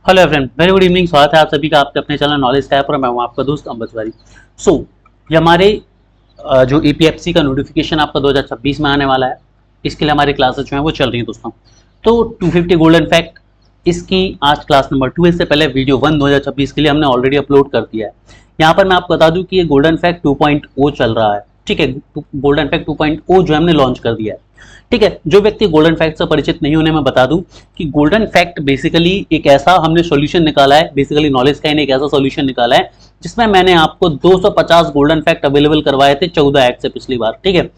Hello everyone, very good evening. स्वागत है आप सभी का आपके अपने चैनल नॉलेज टैब पर। मैं हूं आपका दोस्त अम्बत तिवारी। ये हमारे जो एपीएफसी का नोटिफिकेशन आपका 2026 में आने वाला है, इसके लिए हमारी क्लासेस जो हैं वो चल रही हैं दोस्तों। तो 250 गोल्डन फैक्ट, इसकी आज क्लास नंबर 2 है। इससे पहले वीडियो 1 2026 के लिए हमने ऑलरेडी अपलोड कर दिया है। यहाँ पर मैं आपको बता दूं कि ये गोल्डन फैक्ट 2.0 चल रहा है। ठीक है, गोल्डन फैक्ट 2.0 जो हमने लॉन्च कर दिया है। ठीक है, जो व्यक्ति गोल्डन फैक्ट से परिचित नहीं होने मैं बता दूं कि गोल्डन फैक्ट बेसिकली एक ऐसा हमने सॉल्यूशन निकाला है, बेसिकली नॉलेज का एक ऐसा सॉल्यूशन निकाला है जिसमें मैंने आपको 250 गोल्डन फैक्ट अवेलेबल करवाए थे 14 एक्ट से पिछली बार। ठीक है,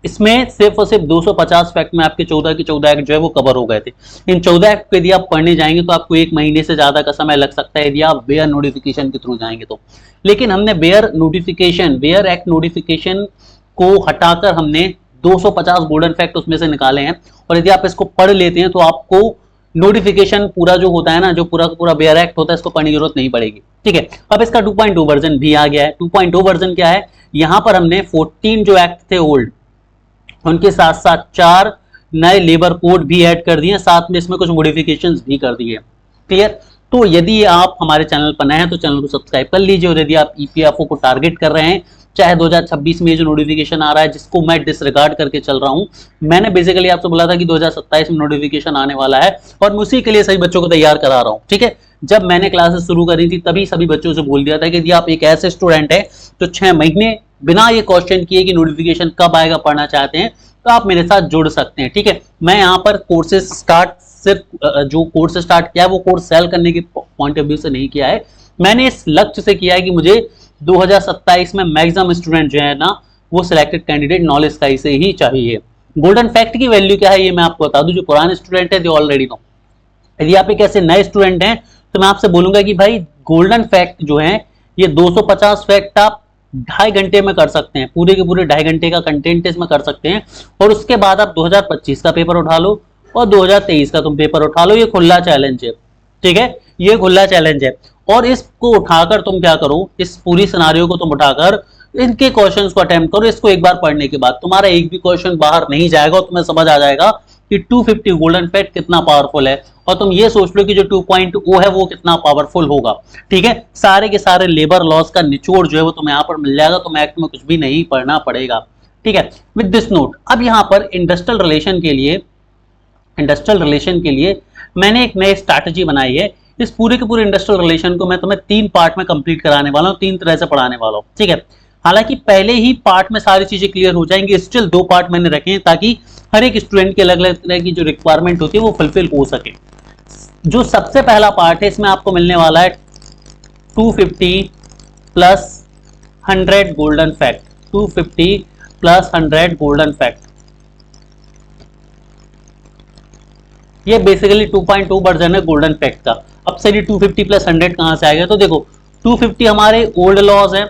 इसमें सिर्फ और सिर्फ 250 फैक्ट में आपके 14 के 14 एक्ट जो है वो कवर हो गए थे। इन 14 एक्ट को यदि आप पढ़ने जाएंगे तो आपको 1 महीने से ज्यादा का समय लग सकता है यदि आप बेयर नोटिफिकेशन के थ्रू जाएंगे तो। लेकिन हमने बेयर एक्ट नोटिफिकेशन को हटाकर हमने 250 गोल्डन फैक्ट उसमें से निकाले हैं, और यदि आप इसको पढ़ लेते हैं तो आपको नोटिफिकेशन पूरा जो होता है ना, जो पूरा बेयर एक्ट होता है, इसको पढ़ने की जरूरत नहीं पड़ेगी। ठीक है, अब इसका 2.0 वर्जन भी आ गया है। 2.0 वर्जन क्या है, यहां पर हमने 14 जो एक्ट थे ओल्ड, उनके साथ साथ 4 नए लेबर कोड भी ऐड कर दिए, साथ में इसमें कुछ मॉडिफिकेशंस भी कर दिए। क्लियर? तो यदि आप हमारे चैनल पर नए हैं तो चैनल को सब्सक्राइब कर लीजिए, और यदि आप ईपीएफओ को टारगेट कर रहे हैं, चाहे 2026 में जो नोटिफिकेशन आ रहा है जिसको मैं डिसरिगार्ड करके चल रहा हूं, मैंने बेसिकली आपसे बोला था कि 2027 में नोटिफिकेशन आने वाला है और मैं उसी के लिए सभी बच्चों को तैयार करा रहा हूं। ठीक है, जब मैंने क्लासेस शुरू करी थी तभी सभी बच्चों से बोल दिया था कि यदि आप एक ऐसे स्टूडेंट है तो 6 महीने बिना ये क्वेश्चन किए कि नोटिफिकेशन कब आएगा पढ़ना चाहते हैं तो आप मेरे साथ जुड़ सकते हैं। ठीक है, मैं यहाँ पर कोर्सेज स्टार्ट सिर्फ जो कोर्स स्टार्ट किया है वो कोर्स सेल करने के पॉइंट ऑफ व्यू से नहीं किया है, मैंने इस लक्ष्य से किया है कि मुझे 2027 में मैक्सिमम स्टूडेंट जो है ना वो सिलेक्टेड कैंडिडेट नॉलेज स्काई से ही चाहिए। गोल्डन फैक्ट की वैल्यू क्या है ये मैं आपको बता दूं। जो पुराने स्टूडेंट है दे ऑलरेडी नो। यदि आप एक ऐसे नए स्टूडेंट हैं तो मैं आपसे बोलूंगा कि भाई गोल्डन फैक्ट जो है ये 250 फैक्ट आप 2.5 घंटे में कर सकते हैं, पूरे के पूरे 2.5 घंटे का कंटेंट इसमें कर सकते हैं, और उसके बाद आप 2025 का पेपर उठा लो और 2023 का तुम पेपर उठा लो। ये खुला चैलेंज है। ठीक है, ये खुला चैलेंज है, और इसको उठाकर तुम क्या करो, इस पूरी सिनारियो को तुम उठाकर इनके क्वेश्चंस को अटेम्प्ट करो। इसको एक बार पढ़ने के बाद तुम्हारा एक भी क्वेश्चन बाहर नहीं जाएगा और तुम्हें समझ आ जाएगा कि 250 गोल्डन फैक्ट कितना पावरफुल है, और तुम ये सोच लो कि जो 2.0 है वो कितना पावरफुल होगा। ठीक है, सारे के सारे लेबर लॉस का निचोड़ जो है वो तुम्हें यहाँ पर मिल जाएगा, तुम्हें एक्ट में कुछ भी नहीं पढ़ना पड़ेगा। ठीक है, विद दिस नोट अब यहाँ पर इंडस्ट्रियल रिलेशन के लिए मैंने एक नई स्ट्रैटेजी बनाई है। इस पूरे के पूरे इंडस्ट्रियल रिलेशन को मैं तुम्हें 3 पार्ट में कंप्लीट कराने वाला हूँ, 3 तरह से पढ़ाने वाला हूँ। ठीक है, हालांकि पहले ही पार्ट में सारी चीजें क्लियर हो जाएंगी, स्टिल 2 पार्ट मैंने रखे हैं ताकि हर एक स्टूडेंट की अलग अलग तरह की जो रिक्वायरमेंट होती है वो फुलफिल हो सके। जो सबसे पहला पार्ट है इसमें आपको मिलने वाला है 250 plus 100 golden fact. 250 plus 100 golden fact, ये बेसिकली 2.2 वर्जन है गोल्डन फैक्ट का। अब से 250 प्लस 100 कहां से आएगा, तो देखो 250 हमारे ओल्ड लॉज है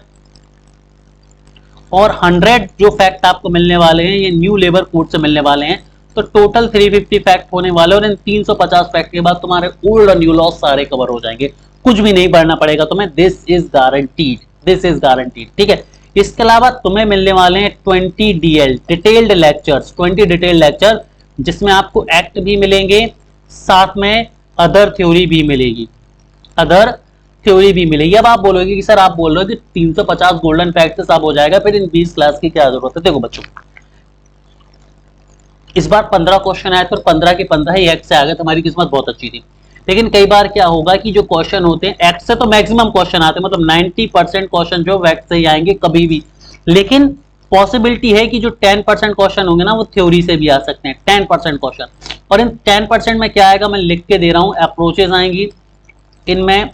और 100 जो फैक्ट आपको मिलने वाले हैं ये न्यू लेबर कोड से मिलने वाले हैं, तो टोटल 350 फैक्ट होने वाले, और इन 350 फैक्ट के बाद तुम्हारे ओल्ड और न्यू लॉज सारे कवर हो जाएंगे, कुछ भी नहीं पढ़ना पड़ेगा तुम्हें। This is guaranteed. ठीक है, इसके अलावा तुम्हें मिलने वाले हैं 20 DL detailed lectures, 20 detailed lecture, जिसमें आपको एक्ट भी मिलेंगे, साथ में अदर थ्योरी भी मिलेगी। अब आप बोलोगे कि सर आप बोल रहे हो कि 350 गोल्डन फैक्ट से सब हो जाएगा, फिर इन 20 क्लास की क्या जरूरत है। देखो बच्चों, इस बार 15 क्वेश्चन आए तो 15 के 15 ही एक्ट से आ गए, तुम्हारी किस्मत बहुत अच्छी थी। लेकिन कई बार क्या होगा कि जो क्वेश्चन होते हैं एक्ट से तो मैक्सिमम क्वेश्चन आते हैं, मतलब 90% क्वेश्चन जो एक्ट से ही आएंगे कभी भी, लेकिन पॉसिबिलिटी है कि जो 10% क्वेश्चन होंगे ना वो थ्योरी से भी आ सकते हैं, 10% क्वेश्चन। और इन 10% में क्या आएगा मैं लिख के दे रहा हूं, अप्रोचेज आएंगी, इनमें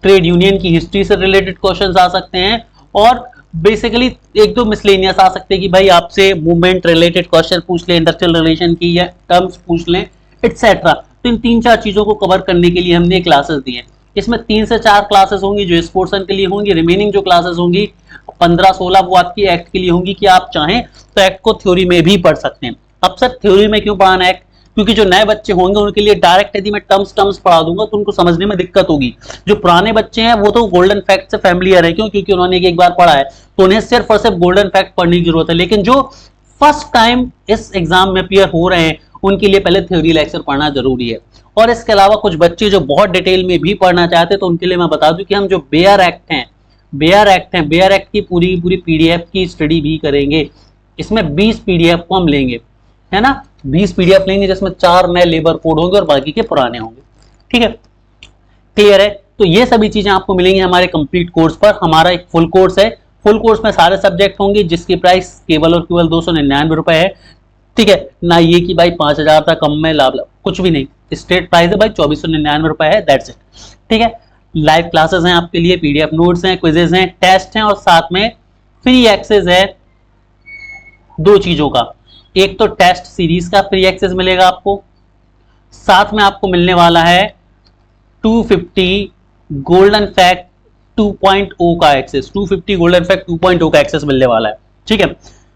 ट्रेड यूनियन की हिस्ट्री से रिलेटेड क्वेश्चंस आ सकते हैं, और बेसिकली एक दो मिसलेनियस आ सकते हैं कि भाई आपसे मूवमेंट रिलेटेड क्वेश्चन पूछ लें, इंडस्ट्रियल रिलेशन की या टर्म्स पूछ लें, एक्सेट्रा। तो इन 3-4 चीजों को कवर करने के लिए हमने क्लासेस दी हैं। इसमें 3 से 4 क्लासेस होंगी जो इस पोर्शन के लिए होंगी, रिमेनिंग जो क्लासेस होंगी 15-16 वो आपकी एक्ट के लिए होंगी कि आप चाहें तो एक्ट को थ्योरी में भी पढ़ सकते हैं। अब सर थ्योरी में क्यों पढ़ाना एक्ट, क्योंकि जो नए बच्चे होंगे उनके लिए डायरेक्ट यदि मैं टर्म्स पढ़ा दूंगा तो उनको समझने में दिक्कत होगी। जो पुराने बच्चे हैं वो तो गोल्डन फैक्ट से फैमिलियर है, क्यों, क्योंकि उन्होंने एक बार पढ़ा है, तो उन्हें सिर्फ और सिर्फ गोल्डन फैक्ट पढ़ने की जरूरत है। लेकिन जो फर्स्ट टाइम इस एग्जाम में अपीयर हो रहे हैं उनके लिए पहले थ्योरी लेक्चर पढ़ना जरूरी है। और इसके अलावा कुछ बच्चे जो बहुत डिटेल में भी पढ़ना चाहते हैं तो उनके लिए मैं बता दूं कि हम जो बेयर एक्ट की पूरी पीडीएफ की स्टडी भी करेंगे। इसमें 20 पीडीएफ को हम लेंगे, है ना, 20 पीडीएफ लेंगे जिसमें 4 नए लेबर कोड होंगे और बाकी के पुराने होंगे। ठीक है, क्लियर है। तो ये सभी चीजें आपको मिलेंगी हमारे कंप्लीट कोर्स पर। हमारा एक फुल कोर्स है, फुल कोर्स में सारे सब्जेक्ट होंगे जिसकी प्राइस केवल और केवल 299 रुपए है। ठीक है, ना ये कि भाई 5000 तक कम में लाभ, कुछ भी नहीं, स्ट्रेट प्राइस है भाई 2499 रुपए है, दैट्स इट। ठीक है, लाइव क्लासेस हैं आपके लिए, पीडीएफ नोट्स हैं, क्विजेज हैं, टेस्ट हैं और साथ में फ्री एक्सेस है 2 चीजों का। एक तो टेस्ट सीरीज का फ्री एक्सेस मिलेगा आपको, साथ में आपको मिलने वाला है 250 गोल्डन फैक्ट 2.0 का एक्सेस, 250 गोल्डन फैक्ट 2.0 का एक्सेस मिलने वाला है। ठीक है,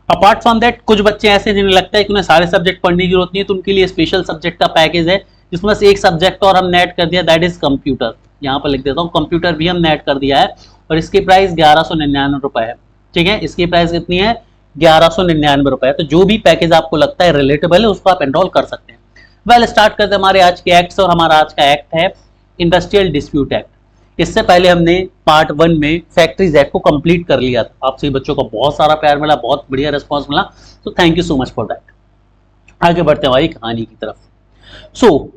अपार्ट फ्रॉम दैट कुछ बच्चे ऐसे हैं जिन्हें लगता है कि उन्हें सारे सब्जेक्ट पढ़ने की जरूरत नहीं है, तो उनके लिए स्पेशल सब्जेक्ट का पैकेज है जिसमें से एक सब्जेक्ट और हमने ऐड कर दिया, दैट इज कंप्यूटर। यहाँ पर लिख देता हूँ, कंप्यूटर भी हमने ऐड कर दिया है और इसकी प्राइस 1199 रुपए है। ठीक है, इसकी प्राइस कितनी है, 1199 रुपए। तो जो भी पैकेज आपको लगता है रिलेटेबल है उसको आप एनरोल कर सकते हैं। वेल, स्टार्ट करते हैं हमारे आज के एक्ट और हमारा आज का एक्ट है इंडस्ट्रियल डिस्प्यूट एक्ट। इससे पहले हमने पार्ट 1 में फैक्ट्रीज एक्ट को कंप्लीट कर लिया था। आप सभी बच्चों को बहुत सारा प्यार मिला, बहुत बढ़िया रिस्पांस मिला, तो thank you so much for that. आगे बढ़ते हैं हमारी कहानी की तरफ। सो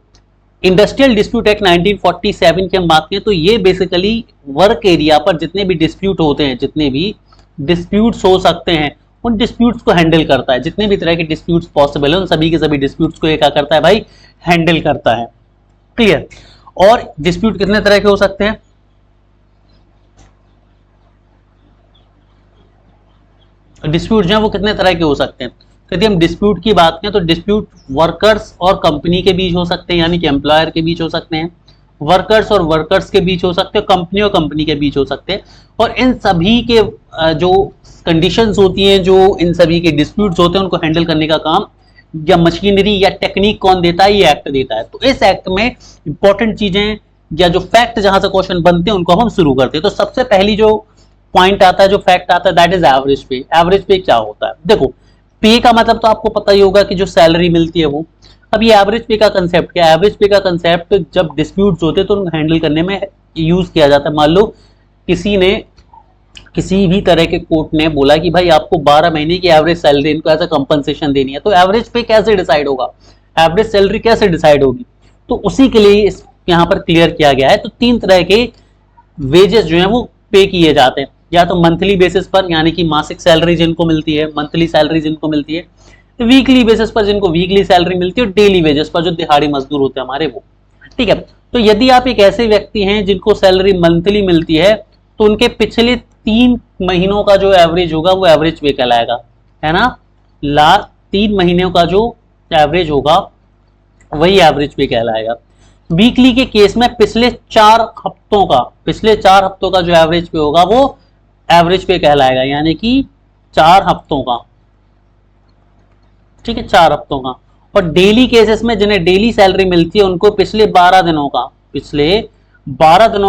इंडस्ट्रियल डिस्प्यूट एक्ट 1947 की हम बात करें तो ये बेसिकली वर्क एरिया पर जितने भी डिस्प्यूट होते हैं, जितने भी डिस्प्यूट्स हो सकते हैं, उन डिस्प्यूट्स को हैंडल करता है। जितने भी तरह के डिस्प्यूट्स पॉसिबल है उन सभी के सभी डिस्प्यूट्स को ये क्या करता है भाई, हैंडल करता है। क्लियर। और डिस्प्यूट कितने तरह के हो सकते हैं, डिस्प्यूट जो है वो कितने तरह के हो सकते हैं। यदि हम डिस्प्यूट की बात करें तो डिस्प्यूट वर्कर्स और कंपनी के बीच हो सकते हैं, यानी कि एम्प्लॉयर के बीच हो सकते हैं, वर्कर्स और वर्कर्स के बीच हो सकते हैं, कंपनी और कंपनी के बीच हो सकते हैं। और इन सभी के जो कंडीशंस होती हैं, जो इन सभी के डिस्प्यूट्स होते हैं, उनको हैंडल करने का काम या मशीनरी या टेक्निक कौन देता है, ये एक्ट देता है। तो इस एक्ट में इंपॉर्टेंट चीजें या जो फैक्ट जहां से क्वेश्चन बनते हैं उनको हम शुरू करते हैं। तो सबसे पहली जो पॉइंट आता है, जो फैक्ट आता है, दैट इज एवरेज पे। एवरेज पे क्या होता है, देखो पे का मतलब तो आपको पता ही होगा कि जो सैलरी मिलती है वो। अब ये एवरेज पे का कंसेप्ट क्या है, एवरेज पे का कंसेप्ट जब डिस्प्यूट्स होते हैं तो उनको हैंडल करने में यूज किया जाता है। मान लो किसी ने, किसी भी तरह के कोर्ट ने बोला कि भाई आपको 12 महीने की एवरेज सैलरी इनको ऐसा कंपनसेशन देनी है, तो एवरेज पे कैसे डिसाइड होगा, एवरेज सैलरी कैसे डिसाइड होगी, तो उसी के लिए इस यहाँ पर क्लियर किया गया है। तो 3 तरह के वेजेस जो है वो पे किए जाते हैं, या तो मंथली बेसिस पर, यानी कि मासिक सैलरी जिनको मिलती है, मंथली सैलरी जिनको मिलती है, तो वीकली बेसिस पर जिनको वीकली सैलरी मिलती है, और डेली वेजेस पर जो दिहाड़ी मजदूर होते हैं हमारे वो। ठीक है, तो यदि आप एक ऐसे व्यक्ति हैं जिनको सैलरी मंथली मिलती है तो उनके पिछले 3 महीनों का जो एवरेज होगा वो एवरेज पे कहलाएगा, है ना। 3 महीनों का जो एवरेज होगा वही एवरेज पे कहलाएगा। वीकली के केस में पिछले 4 हफ्तों का जो एवरेज पे होगा वो एवरेज पे कहलाएगा, यानी कि 4 हफ्तों का। ठीक है, 4 हफ्तों का। और डेली केसेस में जिन्हें डेली सैलरी मिलती है उनको पिछले 12 दिनों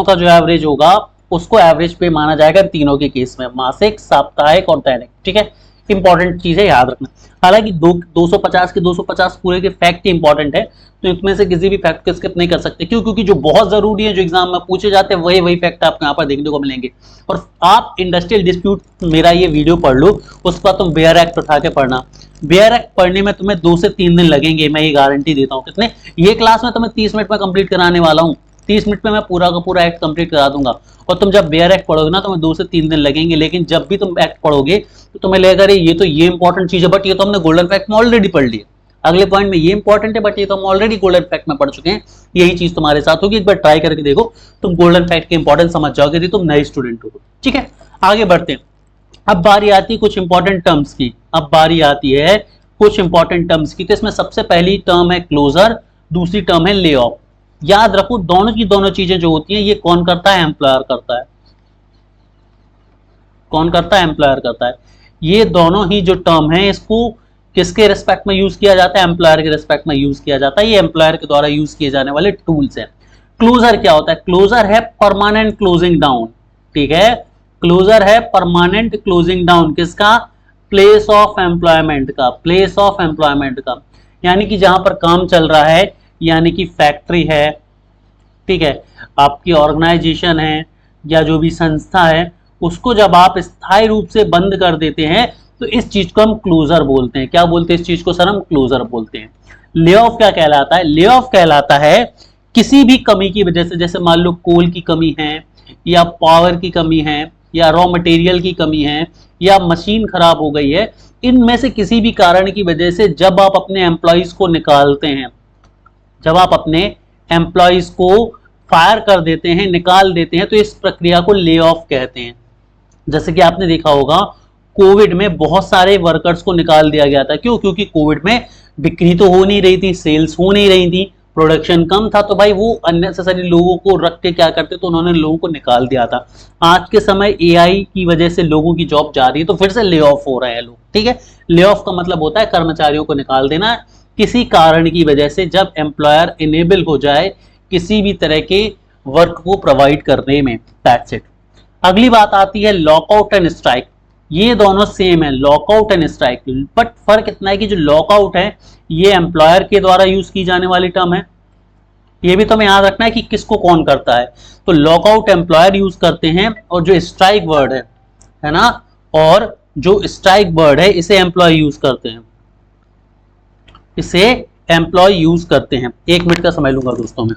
का जो एवरेज होगा उसको एवरेज पे माना जाएगा तीनों के केस में, मासिक, साप्ताहिक और दैनिक। ठीक है, इंपॉर्टेंट चीज है, याद रखना। हालांकि 250 के 250 पूरे के फैक्ट इंपॉर्टेंट है, तो इसमें से किसी भी फैक्ट को स्किप नहीं कर सकते, क्यों, क्योंकि जो बहुत जरूरी है, जो एग्जाम में पूछे जाते हैं, वही फैक्ट आपको यहाँ पर देखने को मिलेंगे। और आप इंडस्ट्रियल डिस्प्यूट मेरा ये वीडियो पढ़ लो, उस पर तुम बेयर एक्ट उठा के पढ़ना। बेयर एक्ट पढ़ने में तुम्हें 2 से 3 दिन लगेंगे, मैं ये गारंटी देता हूँ। कितने, ये क्लास में तुम्हें 30 मिनट में कंप्लीट कराने वाला हूँ, 30 मिनट में मैं पूरा का पूरा एक्ट कंप्लीट करा दूंगा। और तुम जब बेयर एक्ट पढ़ोगे ना, तुम्हें 2 से 3 दिन लगेंगे, लेकिन जब भी तुम एक्ट पढ़ोगे तो तुम्हें लगेगा अरे ये तो ये इंपॉर्टेंट चीज है, बट ये तो हमने गोल्डन फैक्ट में ऑलरेडी पढ़ लिया। अगले पॉइंट में ये इंपॉर्टेंट है, बट ये तो हम ऑलरेडी गोल्डन फैक्ट में पढ़ चुके हैं। यही चीज तुम्हारे साथ होगी, एक बार ट्राई करके देखो, तुम गोल्डन फैक्ट के इंपॉर्टेंस समझ जाओगे यदि तुम नए स्टूडेंट हो। ठीक है, आगे बढ़ते हैं। अब बारी आती है कुछ इंपॉर्टेंट टर्म्स की, तो इसमें सबसे पहली टर्म है क्लोजर, दूसरी टर्म है ले ऑफ। याद रखो दोनों की दोनों चीजें जो होती हैं ये कौन करता है, एम्प्लॉयर करता है। कौन करता है, एम्प्लॉयर करता है। ये दोनों ही जो टर्म है इसको किसके रिस्पेक्ट में यूज किया जाता है, एम्प्लॉयर के रिस्पेक्ट में यूज किया जाता है। ये एम्प्लॉयर के द्वारा यूज किए जाने वाले टूल्स हैं। क्लोजर क्या होता है, क्लोजर है परमानेंट क्लोजिंग डाउन। ठीक है, क्लोजर है परमानेंट क्लोजिंग डाउन, किसका, प्लेस ऑफ एम्प्लॉयमेंट का, यानी कि जहां पर काम चल रहा है यानी कि फैक्ट्री है, ठीक है, आपकी ऑर्गेनाइजेशन है या जो भी संस्था है, उसको जब आप स्थायी रूप से बंद कर देते हैं तो इस चीज को हम क्लोजर बोलते हैं। क्या बोलते हैं इस चीज को सर? हम क्लोजर बोलते हैं। ले ऑफ क्या कहलाता है? ले ऑफ कहलाता है किसी भी कमी की वजह से, जैसे मान लो कोल की कमी है या पावर की कमी है या रॉ मटेरियल की कमी है या मशीन खराब हो गई है, इनमें से किसी भी कारण की वजह से जब आप अपने एम्प्लॉयज को निकालते हैं, जब आप अपने एम्प्लॉयज को फायर कर देते हैं, निकाल देते हैं, तो इस प्रक्रिया को ले ऑफ कहते हैं। जैसे कि आपने देखा होगा कोविड में बहुत सारे वर्कर्स को निकाल दिया गया था। क्यों? क्योंकि कोविड में बिक्री तो हो नहीं रही थी, सेल्स हो नहीं रही थी, प्रोडक्शन कम था, तो भाई वो अननेसेसरी लोगों को रख के क्या करते, तो उन्होंने लोगों को निकाल दिया था। आज के समय एआई की वजह से लोगों की जॉब जा रही है, तो फिर से ले ऑफ हो रहे हैं लोग, ठीक है। ले ऑफ का मतलब होता है कर्मचारियों को निकाल देना किसी कारण की वजह से, जब एम्प्लॉयर इनेबल हो जाए किसी भी तरह के वर्क को प्रोवाइड करने में। That's it. अगली बात आती है लॉकआउट एंड स्ट्राइक। ये दोनों सेम है, लॉकआउट एंड स्ट्राइक, बट फर्क इतना है कि जो लॉकआउट है ये एम्प्लॉयर के द्वारा यूज की जाने वाली टर्म है। ये भी तो हमें याद रखना है कि किसको कौन करता है। तो लॉकआउट एम्प्लॉयर यूज करते हैं, और जो स्ट्राइक वर्ड है ना, और जो स्ट्राइक वर्ड है इसे एम्प्लॉय यूज करते हैं, इसे एम्प्लॉय यूज करते हैं। 1 मिनट का समय लूंगा दोस्तों मैं।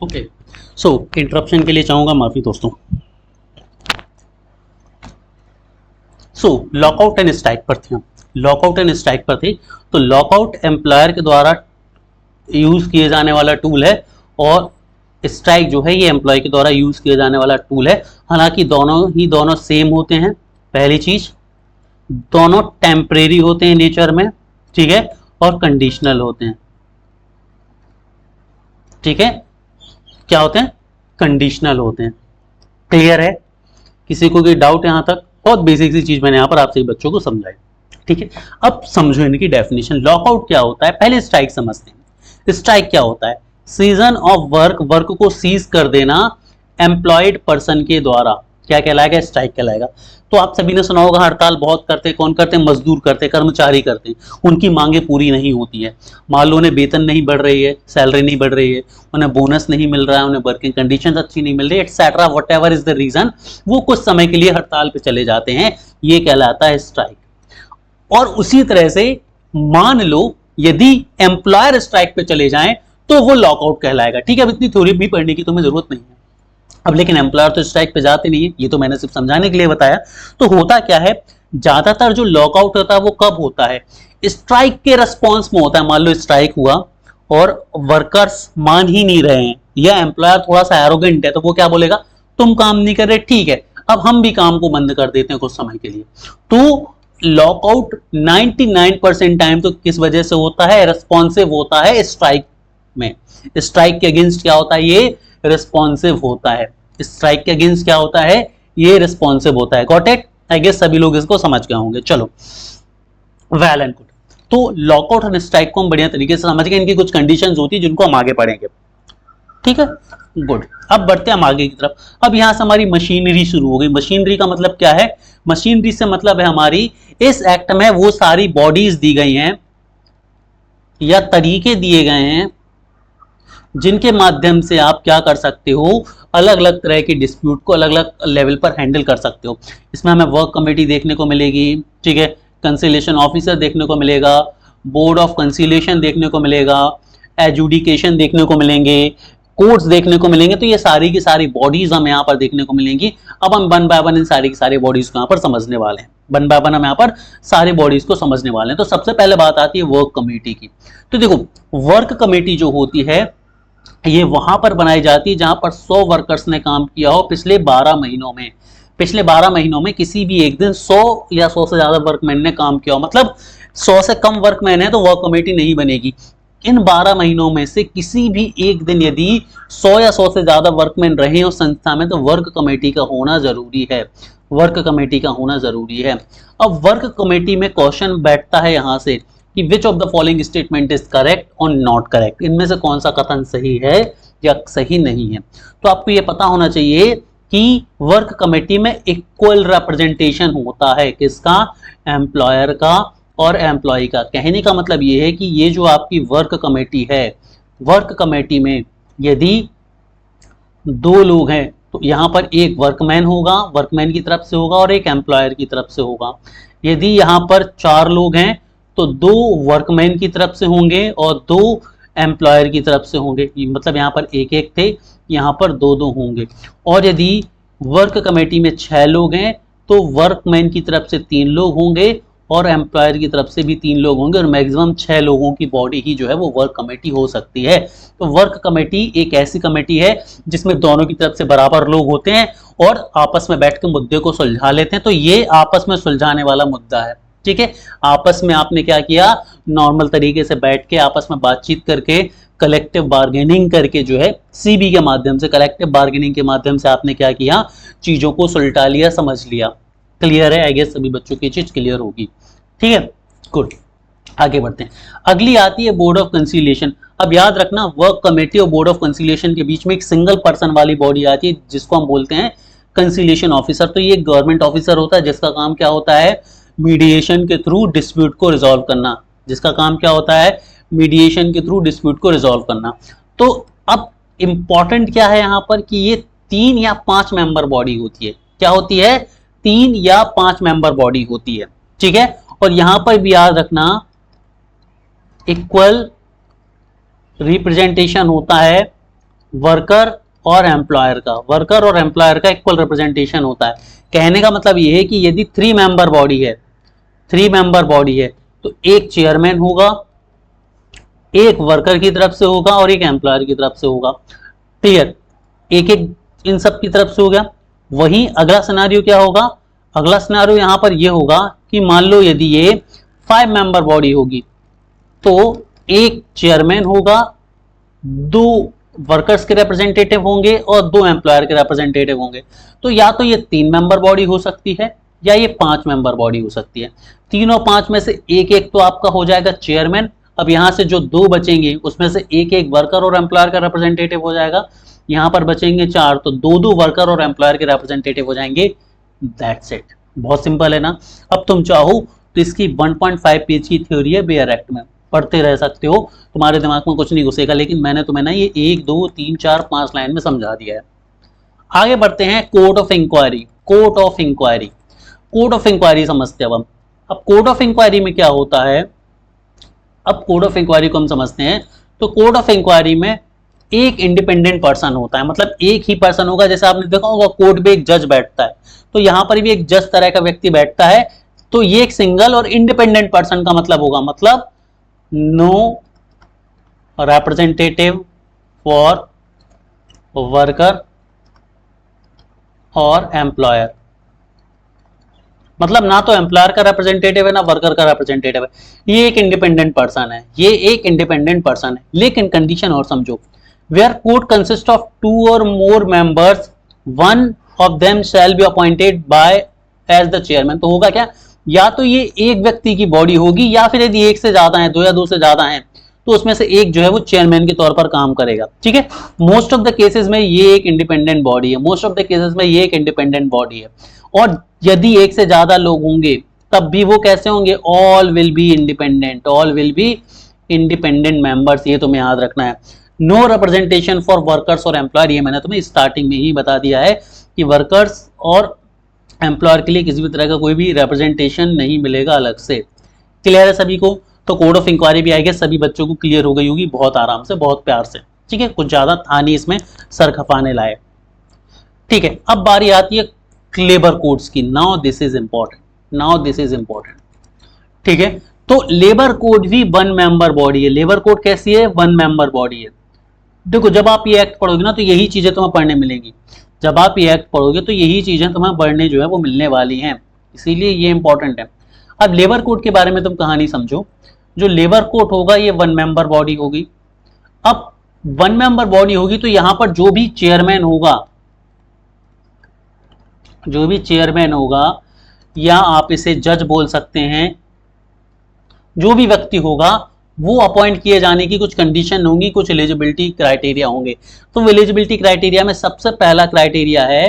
ओके, सो इंटरप्शन के लिए चाहूंगा माफी दोस्तों। सो लॉकआउट एंड स्ट्राइक पर थे हम, लॉकआउट एंड स्ट्राइक पर थे। तो लॉकआउट एम्प्लॉयर के द्वारा यूज किए जाने वाला टूल है, और स्ट्राइक जो है ये एम्प्लॉय के द्वारा यूज किए जाने वाला टूल है। हालांकि दोनों सेम होते हैं। पहली चीज, दोनों टेम्परेरी होते हैं नेचर में, ठीक है, और कंडीशनल होते हैं, ठीक है। क्या होते हैं? कंडीशनल होते हैं। क्लियर है? किसी को कोई डाउट यहां तक? बहुत बेसिक सी चीज मैंने यहां पर आपसे बच्चों को समझाई, ठीक है। अब समझो इनकी डेफिनेशन। लॉकआउट क्या होता है? पहले स्ट्राइक समझते हैं। स्ट्राइक क्या होता है? सीजन ऑफ वर्क, वर्क को सीज कर देना एम्प्लॉयड पर्सन के द्वारा, क्या कहलाएगा? स्ट्राइक कहलाएगा। तो आप सभी ने सुना होगा हड़ताल बहुत करते हैं। कौन करते हैं? मजदूर करते हैं, कर्मचारी करते हैं। उनकी मांगे पूरी नहीं होती है, मान लो उन्हें वेतन नहीं बढ़ रही है, सैलरी नहीं बढ़ रही है, उन्हें बोनस नहीं मिल रहा है, उन्हें वर्किंग कंडीशंस अच्छी नहीं मिल रही, etcetera whatever is the reason, वो कुछ समय के लिए हड़ताल पे चले जाते हैं। ये कहलाता है स्ट्राइक। और उसी तरह से मान लो यदि एम्प्लॉयर स्ट्राइक पे चले जाएं तो वो लॉकआउट कहलाएगा, ठीक है। अब इतनी थ्योरी भी पढ़ने की तुम्हें जरूरत नहीं है। अब लेकिन एम्प्लॉयर तो स्ट्राइक पे जाते नहीं है, ये तो मैंने सिर्फ समझाने के लिए बताया। तो होता क्या है, ज्यादातर जो लॉकआउट होता है वो कब होता है? स्ट्राइक के रिस्पॉन्स में होता है। मान लो स्ट्राइक हुआ और वर्कर्स मान ही नहीं रहे हैं, या एम्प्लॉयर थोड़ा सा एरोगेंट है, तो वो क्या बोलेगा? तुम काम नहीं कर रहे, ठीक है, अब हम भी काम को बंद कर देते हैं कुछ समय के लिए। तो लॉकआउट 99% टाइम तो किस वजह से होता है? रिस्पॉन्सिव होता है स्ट्राइक में। स्ट्राइक के अगेंस्ट क्या होता है? ये रिस्पॉन्सिव होता है। स्ट्राइक के अगेंस्ट क्या होता है? ये रिस्पॉन्सिव होता है। Got it? आई गेस सभी लोग इसको समझ गए होंगे। चलो, वेल एंड गुड। तो लॉकआउट और स्ट्राइक को हम बढ़िया तरीके से समझ गए। इनकी कुछ कंडीशंस होती है जिनको हम आगे पढ़ेंगे, ठीक है, गुड। अब बढ़ते हैं हम आगे की तरफ। अब यहां से हमारी मशीनरी शुरू हो गई। मशीनरी का मतलब क्या है? मशीनरी से मतलब है हमारी, इस एक्ट में वो सारी बॉडीज दी गई हैं या तरीके दिए गए हैं जिनके माध्यम से आप क्या कर सकते हो, अलग अलग तरह के डिस्प्यूट को अलग अलग लेवल पर हैंडल कर सकते हो। इसमें हमें वर्क कमेटी देखने को मिलेगी, ठीक है, कंसिलिएशन ऑफिसर देखने को मिलेगा, बोर्ड ऑफ कंसिलिएशन देखने को मिलेगा, एजुडिकेशन देखने को मिलेंगे, कोर्ट्स देखने को मिलेंगे। तो ये सारी की सारी बॉडीज हमें यहाँ पर देखने को मिलेंगी। अब हम वन बाय वन इन सारी की सारी बॉडीज को यहाँ पर समझने वाले हैं। वन बाय वन हम यहाँ पर सारी बॉडीज को समझने वाले हैं। तो सबसे पहले बात आती है वर्क कमेटी की। तो देखो, वर्क कमेटी जो होती है ये वहां पर बनाई जाती है जहां पर 100 वर्कर्स ने काम किया हो पिछले 12 महीनों में। पिछले 12 महीनों में किसी भी एक दिन 100 या 100 से ज्यादा वर्कमैन ने काम किया हो, मतलब 100 से कम वर्कमैन है तो वर्क कमेटी नहीं बनेगी। इन 12 महीनों में से किसी भी एक दिन यदि 100 या 100 से ज्यादा वर्कमैन रहे हो संस्था में तो वर्क कमेटी का होना जरूरी है। वर्क कमेटी का होना जरूरी है। अब वर्क कमेटी में क्वेश्चन बैठता है यहां से कि which of the following statement is correct और नॉट करेक्ट, इनमें से कौन सा कथन सही है या सही नहीं है। तो आपको ये पता होना चाहिए कि वर्क कमेटी में इक्वल रिप्रेजेंटेशन होता है, किसका, एम्प्लॉयर का और एम्प्लॉय का। कहने का मतलब ये है कि ये जो आपकी वर्क कमेटी है, वर्क कमेटी में यदि 2 लोग हैं तो यहाँ पर एक वर्कमैन होगा, वर्कमैन की तरफ से होगा, और एक एम्प्लॉयर की तरफ से होगा। यदि यहाँ पर 4 लोग हैं तो 2 वर्कमैन की तरफ से होंगे और 2 एम्प्लॉयर की तरफ से होंगे, मतलब यहाँ पर एक एक थे, यहाँ पर 2-2 होंगे। और यदि वर्क कमेटी में 6 लोग हैं तो वर्कमैन की तरफ से 3 लोग होंगे और एम्प्लॉयर की तरफ से भी 3 लोग होंगे, और मैक्सिमम 6 लोगों की बॉडी ही जो है वो वर्क कमेटी हो सकती है। तो वर्क कमेटी एक ऐसी कमेटी है जिसमें दोनों की तरफ से बराबर लोग होते हैं और आपस में बैठ के मुद्दे को सुलझा लेते हैं। तो ये आपस में सुलझाने वाला मुद्दा है, ठीक है। आपस में आपने क्या किया, नॉर्मल तरीके से बैठ के आपस में बातचीत करके कलेक्टिव बार्गेनिंग करके जो है सीबी के माध्यम से, कलेक्टिव बार्गेनिंग के माध्यम से आपने क्या किया, चीजों को सुलटा लिया, समझ लिया। क्लियर है? आई गेस सभी बच्चों की चीज क्लियर होगी, ठीक है, गुड। आगे बढ़ते हैं। अगली आती है बोर्ड ऑफ कंसीलिएशन। अब याद रखना, वर्क कमेटी और बोर्ड ऑफ कंसीलिएशन के बीच में एक सिंगल पर्सन वाली बॉडी आती है जिसको हम बोलते हैं कंसीलिएशन ऑफिसर। तो ये गवर्नमेंट ऑफिसर होता है जिसका काम क्या होता है, मीडिएशन के थ्रू डिस्प्यूट को रिजॉल्व करना। जिसका काम क्या होता है, मीडिएशन के थ्रू डिस्प्यूट को रिजॉल्व करना। तो अब इंपॉर्टेंट क्या है यहां पर कि ये 3 या 5 मेंबर बॉडी होती है। क्या होती है? 3 या 5 मेंबर बॉडी होती है, ठीक है। और यहां पर भी याद रखना, इक्वल रिप्रेजेंटेशन होता है वर्कर और एम्प्लॉयर का। वर्कर और एम्प्लॉयर का इक्वल रिप्रेजेंटेशन होता है। कहने का मतलब यह है कि यदि 3 मेंबर बॉडी है, 3 मेंबर बॉडी है तो एक चेयरमैन होगा, एक वर्कर की तरफ से होगा और एक एम्प्लॉयर की तरफ से होगा। क्लियर? एक एक इन सब की तरफ से हो गया। वहीं अगला सिनेरियो क्या होगा, अगला सिनेरियो यहां पर यह होगा कि मान लो यदि ये 5 मेंबर बॉडी होगी तो एक चेयरमैन होगा, 2 वर्कर्स के रिप्रेजेंटेटिव होंगे और 2 एम्प्लॉयर के रिप्रेजेंटेटिव होंगे। तो या तो ये 3 मेंबर बॉडी हो सकती है या ये 5 मेंबर बॉडी हो सकती है। 3 और 5 में से एक एक तो आपका हो जाएगा चेयरमैन। अब यहां से जो 2 बचेंगे उसमें से एक एक वर्कर और एम्प्लॉयर का रिप्रेजेंटेटिव हो जाएगा। यहां पर बचेंगे 4 तो 2-2 वर्कर और एम्प्लॉयर के रिप्रेजेंटेटिव हो जाएंगे। That's it. बहुत सिंपल है ना। अब तुम चाहो तो इसकी 1.5 पेज की थ्योरी है बेयर एक्ट में, पढ़ते रह सकते हो, तुम्हारे दिमाग में कुछ नहीं घुसेगा। लेकिन मैंने तुम्हें ना ये 1, 2, 3, 4, 5 लाइन में समझा दिया है। आगे बढ़ते हैं court of inquiry. Court of inquiry, court of inquiry समझते हैं अब कोर्ट ऑफ इंक्वायरी में क्या होता है। अब कोर्ट ऑफ इंक्वायरी को हम समझते हैं। तो कोर्ट ऑफ इंक्वायरी में एक इंडिपेंडेंट पर्सन होता है, मतलब एक ही पर्सन होगा। जैसे आपने देखा होगा कोर्ट में एक जज बैठता है, तो यहां पर भी एक जज तरह का व्यक्ति बैठता है। तो ये एक सिंगल और इंडिपेंडेंट पर्सन का मतलब होगा, मतलब नो रिप्रेजेंटेटिव फॉर वर्कर और एम्प्लॉयर। मतलब ना तो एम्प्लॉयर का रिप्रेजेंटेटिव है ना वर्कर का रिप्रेजेंटेटिव है, ये एक इंडिपेंडेंट पर्सन है, ये एक इंडिपेंडेंट पर्सन है। लेकिन कंडीशन और समझो, वेयर कोर्ट कंसिस्ट ऑफ 2 और more members, one of them shall be appointed by as the chairman. तो होगा क्या, या तो ये एक व्यक्ति की बॉडी होगी या फिर यदि एक से ज्यादा है, 2 या 2 से ज्यादा है, तो उसमें से एक जो है वो चेयरमैन के तौर पर काम करेगा, ठीक है। मोस्ट ऑफ द केसेस में ये एक इंडिपेंडेंट बॉडी है, मोस्ट ऑफ द केसेस में ये एक इंडिपेंडेंट बॉडी है। और यदि एक से ज्यादा लोग होंगे तब भी वो कैसे होंगे, all will be independent, all will be independent members. ये तुम्हें याद रखना है। नो रिप्रेजेंटेशन फॉर वर्कर्स और एम्प्लॉयर, ये मैंने तुम्हें स्टार्टिंग में ही बता दिया है कि वर्कर्स और एम्प्लॉयर के लिए किसी भी तरह का कोई भी रिप्रेजेंटेशन नहीं मिलेगा अलग से। क्लियर है सभी को? तो कोड ऑफ इंक्वायरी भी आएगा, सभी बच्चों को क्लियर हो गई होगी बहुत आराम से, बहुत प्यार से, ठीक है, कुछ ज्यादा था नहीं इसमें सर खपाने लायक। ठीक है, अब बारी आती है लेबर कोड्स की। Now this is important, now this is important. ठीक है, तो लेबर कोड भी वन मेंबर बॉडी है। लेबर कोड कैसी है? वन मेंबर बॉडी है। देखो जब आप ये एक्ट पढ़ोगे ना तो यही चीजें तुम्हें पढ़ने मिलेंगी, जब आप ये एक्ट पढ़ोगे तो यही चीजें तुम्हें पढ़ने जो है वो मिलने वाली हैं, इसीलिए ये इंपॉर्टेंट है। अब लेबर कोड के बारे में तुम कहानी समझो। जो लेबर कोड होगा ये वन मेंबर बॉडी होगी। अब वन मेंबर बॉडी होगी तो यहां पर जो भी चेयरमैन होगा, जो भी चेयरमैन होगा, या आप इसे जज बोल सकते हैं, जो भी व्यक्ति होगा वो अपॉइंट किए जाने की कुछ कंडीशन होंगी, कुछ एलिजिबिलिटी क्राइटेरिया होंगे। तो एलिजिबिलिटी क्राइटेरिया में सबसे पहला क्राइटेरिया है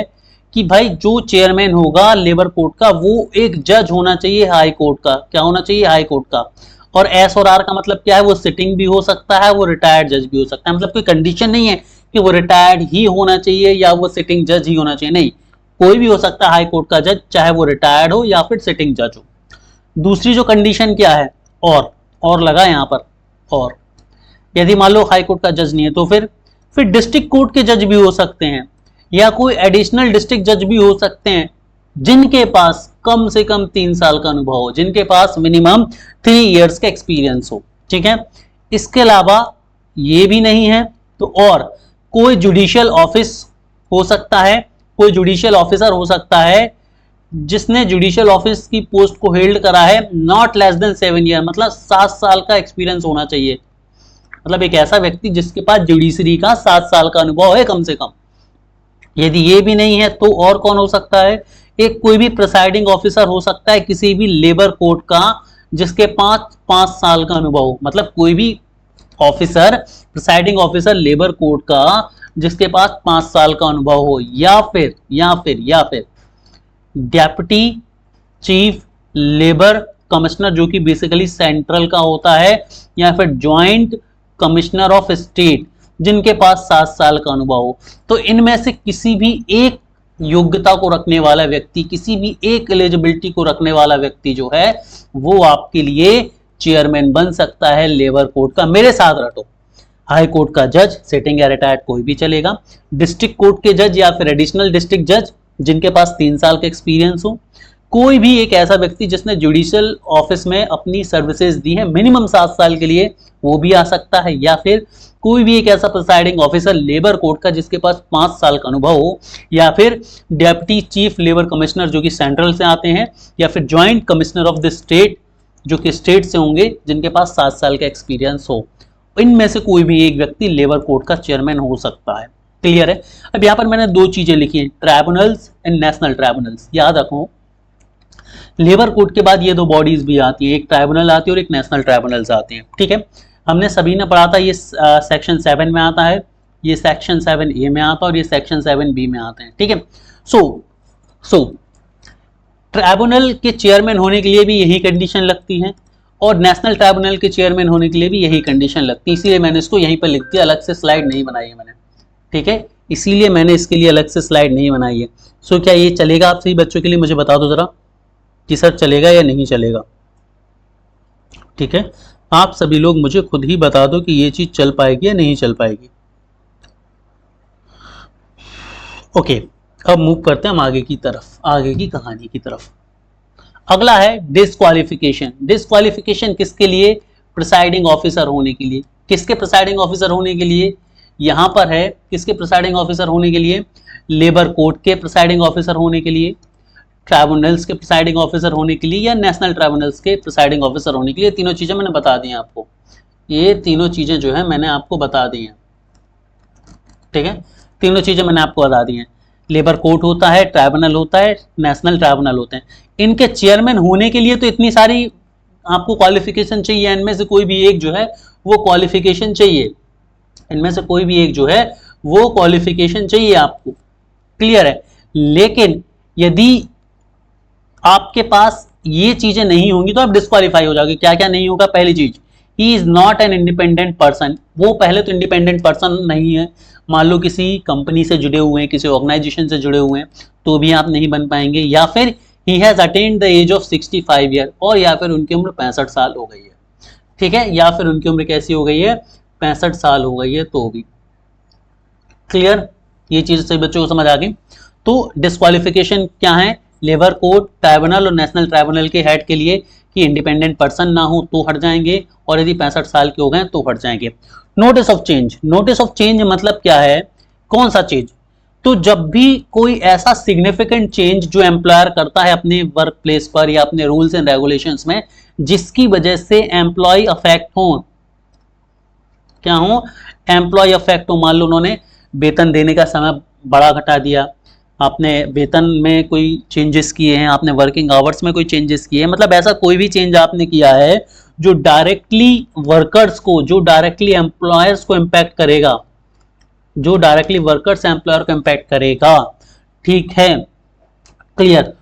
कि भाई जो चेयरमैन होगा लेबर कोर्ट का वो एक जज होना चाहिए हाई कोर्ट का। क्या होना चाहिए? हाई कोर्ट का। और एस और आर का मतलब क्या है? वो सिटिंग भी हो सकता है, वो रिटायर्ड जज भी हो सकता है। मतलब कोई कंडीशन नहीं है कि वो रिटायर्ड ही होना चाहिए या वो सिटिंग जज ही होना चाहिए, नहीं, कोई भी हो सकता है हाई कोर्ट का जज, चाहे वो रिटायर्ड हो या फिर सिटिंग जज हो। दूसरी जो कंडीशन क्या है? और लगा यहां पर, और यदि मान लो हाई कोर्ट का जज नहीं है तो फिर डिस्ट्रिक्ट कोर्ट के जज भी हो सकते हैं या कोई एडिशनल डिस्ट्रिक्ट जज भी हो सकते हैं जिनके पास कम से कम 3 साल का अनुभव हो, जिनके पास मिनिमम 3 इयर्स का एक्सपीरियंस हो। ठीक है, इसके अलावा ये भी नहीं है तो और कोई जुडिशियल ऑफिस हो सकता है, कोई जुडिशियल ऑफिसर हो सकता है जिसने जुडिशियल ऑफिस की पोस्ट को होल्ड करा है नॉट लेस देन 7 ईयर, मतलब 7 साल का एक्सपीरियंस होना चाहिए। मतलब एक ऐसा व्यक्ति जिसके पास जुडिशरी का 7 साल का अनुभव है कम से कम। यदि ये भी नहीं है तो और कौन हो सकता है? एक कोई भी प्रिसाइडिंग ऑफिसर हो सकता है किसी भी लेबर कोर्ट का जिसके पास 5 साल का अनुभव हो। मतलब कोई भी officer, presiding officer labour court का जिसके पास 5 साल का अनुभव हो, या फिर डेप्यूटी चीफ लेबर कमिश्नर जो कि बेसिकली सेंट्रल का होता है, या फिर ज्वाइंट कमिश्नर ऑफ स्टेट जिनके पास 7 साल का अनुभव हो। तो इनमें से किसी भी एक योग्यता को रखने वाला व्यक्ति, किसी भी एक एलिजिबिलिटी को रखने वाला व्यक्ति जो है वो आपके लिए चेयरमैन बन सकता है लेबर कोर्ट का। मेरे साथ रटो, हाई कोर्ट का जज, सिटिंग या रिटायर्ड कोई भी चलेगा, डिस्ट्रिक्ट कोर्ट के जज या फिर एडिशनल डिस्ट्रिक्ट जज जिनके पास 3 साल का एक्सपीरियंस हो, कोई भी एक ऐसा व्यक्ति जिसने जुडिशियल ऑफिस में अपनी सर्विसेज दी है मिनिमम 7 साल के लिए, वो भी आ सकता है, या फिर कोई भी एक ऐसा प्रिसाइडिंग ऑफिसर लेबर कोर्ट का जिसके पास 5 साल का अनुभव हो, या फिर डेप्यूटी चीफ लेबर कमिश्नर जो कि सेंट्रल से आते हैं, या फिर joint commissioner of the state जो कि स्टेट से होंगे जिनके पास 7 साल का एक्सपीरियंस हो। इनमें से कोई भी एक व्यक्ति लेबर कोर्ट का चेयरमैन हो सकता है। क्लियर है? अब यहां पर मैंने 2 चीजें लिखी हैं, ट्राइब्यूनल्स एंड नेशनल ट्राइब्यूनल्स। याद रखो लेबर कोर्ट के बाद ये 2 बॉडीज भी आती है, एक ट्राइब्यूनल आती है और एक नेशनल ट्राइब्यूनल्स आती है। ठीक है, हमने सभी ने पढ़ा था, ये सेक्शन 7 में आता है, ये सेक्शन 7A में आता है और ये सेक्शन 7B में आते हैं। ठीक है, सो ट्राइब्यूनल के चेयरमैन होने के लिए भी यही कंडीशन लगती है और नेशनल ट्राइब्यूनल के चेयरमैन होने के लिए भी यही कंडीशन लगती है, इसीलिए मैंने इसको यहीं पर लिख दिया, अलग से स्लाइड नहीं बनाई है मैंने। ठीक है, इसीलिए मैंने इसके लिए अलग से स्लाइड नहीं बनाई है। सो क्या ये चलेगा आप सभी बच्चों के लिए? मुझे बता दो जरा कि सर चलेगा या नहीं चलेगा। ठीक है, आप सभी लोग मुझे खुद ही बता दो कि ये चीज चल पाएगी या नहीं चल पाएगी। ओके, अब मूव करते हैं हम आगे की तरफ, आगे की कहानी की तरफ। अगला है डिस्क्वालिफिकेशन। डिस्क्वालिफिकेशन किसके लिए? प्रिसाइडिंग ऑफिसर होने के लिए। किसके प्रिसाइडिंग ऑफिसर होने के लिए? यहां पर है किसके प्रिसाइडिंग ऑफिसर होने के लिए? लेबर कोर्ट के प्रिसाइडिंग ऑफिसर होने के लिए, ट्राइब्यूनल्स के प्रिसाइडिंग ऑफिसर होने के लिए, या नेशनल ट्राइब्यूनल्स के प्रिसाइडिंग ऑफिसर होने के लिए। तीनों चीजें मैंने बता दी हैं आपको, ये तीनों चीजें जो है मैंने आपको बता दी हैं। ठीक है, तीनों चीजें मैंने आपको बता दी हैं। लेबर कोर्ट होता है, ट्राइब्यूनल होता है, नेशनल ट्राइब्यूनल होते हैं। इनके चेयरमैन होने के लिए तो इतनी सारी आपको क्वालिफिकेशन चाहिए, इनमें से कोई भी एक जो है वो क्वालिफिकेशन चाहिए, इनमें से कोई भी एक जो है वो क्वालिफिकेशन चाहिए आपको। क्लियर है? लेकिन यदि आपके पास ये चीजें नहीं होंगी तो आप डिस्क्वालीफाई हो जाओगे। क्या क्या नहीं होगा? पहली चीज, he is not an independent person. वो पहले तो इंडिपेंडेंट पर्सन नहीं है, मान लो किसी कंपनी से जुड़े हुए हैं, किसी ऑर्गेनाइजेशन से जुड़े हुए हैं, तो भी आप नहीं बन पाएंगे। या फिर he has attained the age of 65 year, और या फिर उनकी उम्र 65 साल हो गई है। ठीक है, या फिर उनकी उम्र कैसी हो गई है, 65 साल हो गई है तो भी। क्लियर, ये चीज सभी बच्चों को समझ आ गई। तो डिस्क्वालिफिकेशन क्या है, लेबर कोर्ट, ट्राइब्यूनल और नेशनल ट्राइब्यूनल के हेड के लिए कि इंडिपेंडेंट पर्सन ना हो तो हट जाएंगे, और यदि 65 साल के हो गए तो हट जाएंगे। Notice of change, notice of change मतलब क्या है, कौन सा चेंज, तो जब भी कोई ऐसा सिग्निफिकेंट चेंज जो एम्प्लॉयर करता है अपने वर्क प्लेस पर या अपने रूल्स एंड रेगुलेशंस में, जिसकी वजह से एम्प्लॉय अफेक्ट हो, क्या हो, एम्प्लॉय अफेक्ट हो। मान लो उन्होंने वेतन देने का समय बड़ा घटा दिया, आपने वेतन में कोई चेंजेस किए हैं, आपने वर्किंग आवर्स में कोई चेंजेस किए हैं, मतलब ऐसा कोई भी चेंज आपने किया है जो डायरेक्टली वर्कर्स को, जो डायरेक्टली एम्प्लॉयर्स को इम्पैक्ट करेगा, जो डायरेक्टली वर्कर्स एम्प्लॉयर को इम्पैक्ट करेगा, ठीक है, क्लियर,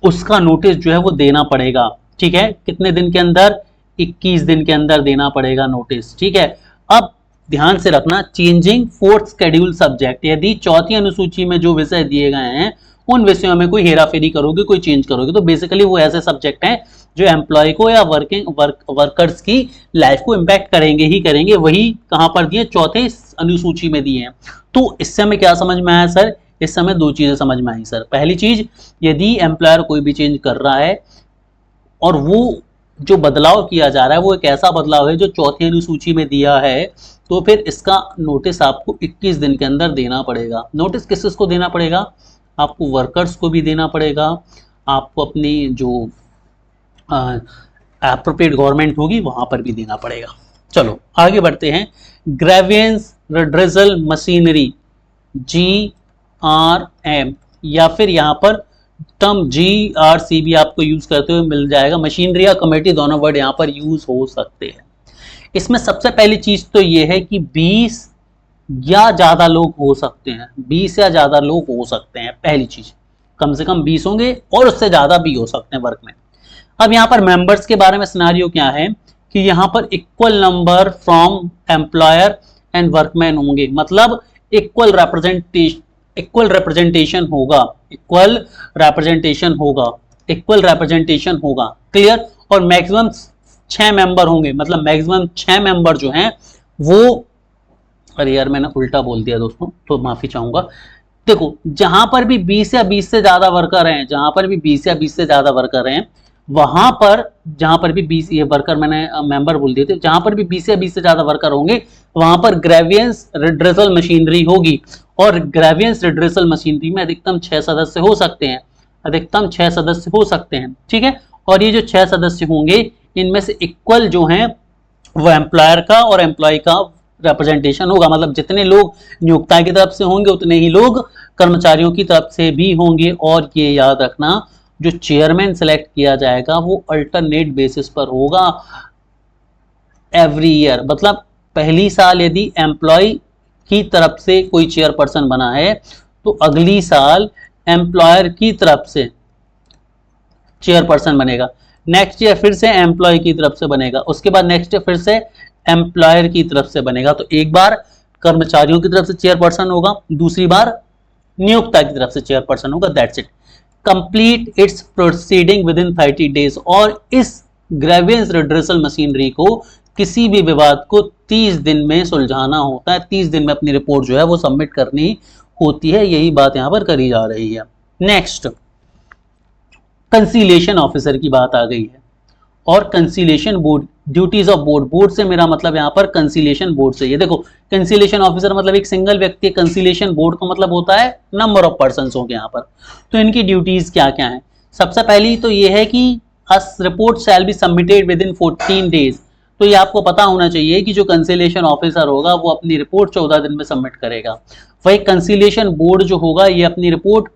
उसका नोटिस जो है वो देना पड़ेगा। ठीक है, कितने दिन के अंदर, 21 दिन के अंदर देना पड़ेगा नोटिस। ठीक है, अब ध्यान से रखना, चेंजिंग फोर्थ शेड्यूल सब्जेक्ट, यदि चौथी अनुसूची में जो विषय दिए गए हैं उन विषयों में कोई हेराफेरी करोगे, कोई चेंज करोगे, तो बेसिकली वो ऐसे सब्जेक्ट हैं जो एम्प्लॉय को या वर्कर्स की लाइफ को इम्पैक्ट करेंगे ही करेंगे, वही कहां पर दिए, चौथे अनुसूची में दिए हैं। तो इससे हमें क्या समझ में आया सर, इस समय दो चीजें समझ में आई सर। पहली चीज, यदि एम्प्लॉयर कोई भी चेंज कर रहा है और वो जो बदलाव किया जा रहा है वो एक ऐसा बदलाव है जो चौथी अनुसूची में दिया है, तो फिर इसका नोटिस आपको 21 दिन के अंदर देना पड़ेगा। नोटिस किस किस को देना पड़ेगा, आपको वर्कर्स को भी देना पड़ेगा, आपको अपनी जो एप्रोप्रिएट गवर्नमेंट होगी वहां पर भी देना पड़ेगा। चलो आगे बढ़ते हैं। ग्रेवियंस रिड्रेसल मशीनरी, GRM, या फिर यहाँ पर टर्म GRC भी आपको यूज करते हुए मिल जाएगा। मशीनरी या कमेटी दोनों वर्ड यहाँ पर यूज हो सकते हैं। इसमें सबसे पहली चीज तो ये है कि 20 या ज्यादा लोग हो सकते हैं, 20 या ज्यादा लोग हो सकते हैं, पहली चीज, कम से कम 20 होंगे और उससे ज्यादा भी हो सकते हैं वर्क में। अब यहाँ पर मेंबर्स के बारे में सिनेरियो क्या है कि यहाँ पर equal number from employer and workman होंगे, मतलब इक्वल रिप्रेजेंटेशन होगा, इक्वल रिप्रेजेंटेशन होगा, क्लियर। और मैक्सिमम 6 मेंबर होंगे, मतलब मैक्सिमम 6 मेंबर जो हैं वो, अरे यार मैंने उल्टा बोल दिया दोस्तों, तो माफी चाहूंगा। देखो जहां पर भी 20 या 20 से ज्यादा वर्कर हैं, जहां पर भी 20 या 20 से ज्यादा वर्कर हैं, वहां पर जहां पर भी 20, ये वर्कर मैंने मेंबर बोल दिए थे, जहां पर भी 20 या 20 से ज्यादा वर्कर होंगे वहां पर ग्रेवियंस रिड्रेसल मशीनरी होगी। और ग्रेवियंस रिड्रेसल मशीनरी में अधिकतम 6 सदस्य हो सकते हैं, अधिकतम 6 सदस्य हो सकते हैं, ठीक है। और ये जो 6 सदस्य होंगे इनमें से इक्वल जो हैं वो एम्प्लॉयर का और एम्प्लॉय का रिप्रेजेंटेशन होगा, मतलब जितने लोग नियोक्ता की तरफ से होंगे उतने ही लोग कर्मचारियों की तरफ से भी होंगे। और ये याद रखना, जो चेयरमैन सेलेक्ट किया जाएगा वो अल्टरनेट बेसिस पर होगा एवरी ईयर, मतलब पहली साल यदि एम्प्लॉय की तरफ से कोई चेयरपर्सन बना है तो अगली साल एम्प्लॉयर की तरफ से चेयरपर्सन बनेगा, नेक्स्ट ईयर फिर से एम्प्लॉय की तरफ से बनेगा, उसके बाद नेक्स्ट ईयर फिर से एम्प्लॉयर की तरफ से बनेगा। तो एक बार कर्मचारियों की तरफ से चेयरपर्सन होगा, दूसरी बार नियोक्ता की तरफ से चेयरपर्सन होगा, that's it. Complete it's proceeding with in 30 days. और इस ग्रेवियंस रिड्रेसल मशीनरी को किसी भी विवाद को 30 दिन में सुलझाना होता है, 30 दिन में अपनी रिपोर्ट जो है वो सबमिट करनी होती है, यही बात यहां पर करी जा रही है। नेक्स्ट, कंसीलिएशन ऑफिसर की बात आ गई है, और conciliation board, duties of board, board से मेरा मतलब यहाँ पर कंसीलिएशन बोर्ड से। ये देखो कंसीलिएशन ऑफिसर मतलब एक सिंगल व्यक्ति, कंसीलिएशन बोर्ड का मतलब होता है नंबर ऑफ पर्संस होंगे यहाँ पर। तो इनकी ड्यूटीज क्या क्या है, सबसे पहली तो ये है कि report shall be submitted with in 14 days. तो ये आपको पता होना चाहिए कि जो कंसीलिएशन ऑफिसर होगा वो अपनी रिपोर्ट 14 दिन में सबमिट करेगा। वही कंसीलिएशन बोर्ड जो होगा ये अपनी रिपोर्ट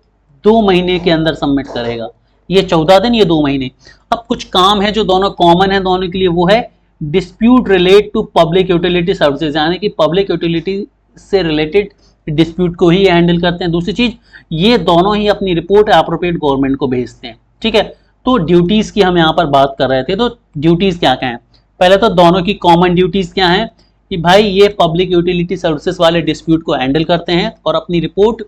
2 महीने के अंदर सबमिट करेगा, ये 14 दिन, ये 2 महीने। अब कुछ काम है जो दोनों कॉमन है दोनों के लिए, वो है dispute relate to public utility services, यानी कि पब्लिक यूटिलिटी से रिलेटेड डिस्प्यूट को ही हैंडल करते हैं। दूसरी चीज, ये दोनों ही अपनी रिपोर्ट एप्रोप्रिएट गवर्नमेंट को भेजते हैं, ठीक है। तो ड्यूटीज की हम यहाँ पर बात कर रहे थे, तो ड्यूटीज क्या क्या है, पहले तो दोनों की कॉमन ड्यूटीज क्या है कि भाई ये पब्लिक यूटिलिटी सर्विसेज वाले डिस्प्यूट को हैंडल करते हैं और अपनी रिपोर्ट